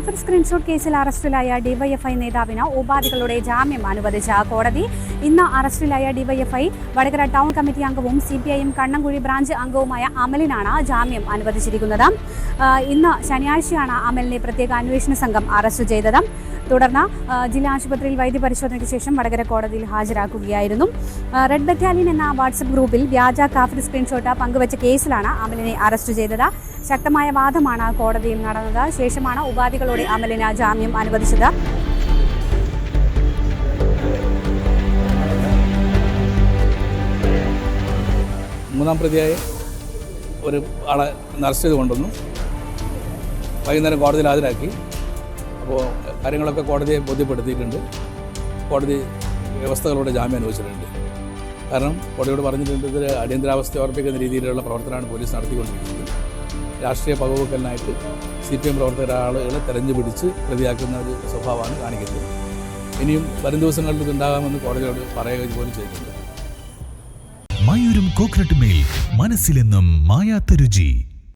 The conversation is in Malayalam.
കാഫിർ സ്ക്രീൻഷോട്ട് കേസിൽ അറസ്റ്റിലായ ഡിവൈഎഫ്ഐ നേതാവിന് ഉപാധികളുടെ ജാമ്യം അനുവദിച്ച കോടതി ഇന്ന് അറസ്റ്റിലായ ഡിവൈഎഫ്ഐ വടകര ടൗൺ കമ്മിറ്റി അംഗവും CPIM കണ്ണംകുഴി ബ്രാഞ്ച് അംഗവുമായ അമലിനാണ് ജാമ്യം അനുവദിച്ചിരിക്കുന്നത്. ഇന്ന് ശനിയാഴ്ചയാണ് അമലിനെ പ്രത്യേക അന്വേഷണ സംഘം അറസ്റ്റ് ചെയ്തത്. തുടർന്ന് ജില്ലാ ആശുപത്രിയിൽ വൈദ്യപരിശോധനയ്ക്ക് ശേഷം വടകര കോടതിയിൽ ഹാജരാക്കുകയായിരുന്നു. റെഡ് ബറ്റാലിയൻ എന്ന വാട്സപ്പ് ഗ്രൂപ്പിൽ വ്യാജ കാഫിർ സ്ക്രീൻഷോട്ട് പങ്കുവച്ച കേസിലാണ് അമലിനെ അറസ്റ്റ് ചെയ്തത്. ശക്തമായ വാദമാണ് കോടതിയിൽ നടന്നത്. ശേഷമാണ് ഉപാധികളോടെ അമലിന് ജാമ്യം അനുവദിച്ചത്. മൂന്നാം പ്രതിയായ ഒരു ആളെ അറസ്റ്റ് ചെയ്ത് കൊണ്ടുവന്നു. വൈകുന്നേരം കോടതിയിൽ ഹാജരാക്കി. അപ്പോൾ കാര്യങ്ങളൊക്കെ കോടതിയെ ബോധ്യപ്പെടുത്തിയിട്ടുണ്ട്. കോടതി വ്യവസ്ഥകളോടെ ജാമ്യം അനുവദിച്ചിട്ടുണ്ട്. കാരണം കോടതിയോട് പറഞ്ഞിട്ടുണ്ട്, ഇത് അടിയന്തരാവസ്ഥ ഓർപ്പിക്കുന്ന രീതിയിലുള്ള പ്രവർത്തനമാണ് പോലീസ് നടത്തിക്കൊണ്ടിരിക്കുന്നത്. രാഷ്ട്രീയ പകവെക്കലിനായിട്ട് CPM പ്രവർത്തകരാളുകളെ തെരഞ്ഞു പിടിച്ച് പ്രതിയാക്കുന്ന ഒരു സ്വഭാവമാണ് കാണിക്കുന്നത്. ഇനിയും വരും ദിവസങ്ങളിൽ ഇതുണ്ടാകാമെന്ന് കോടതിയോട് പറയുക പോലും ചെയ്തിട്ടുണ്ട്. മയൂരം കോക്കനട്ട് മിൽക്ക്, മനസ്സിലെന്നും മായാത്ത രുചി.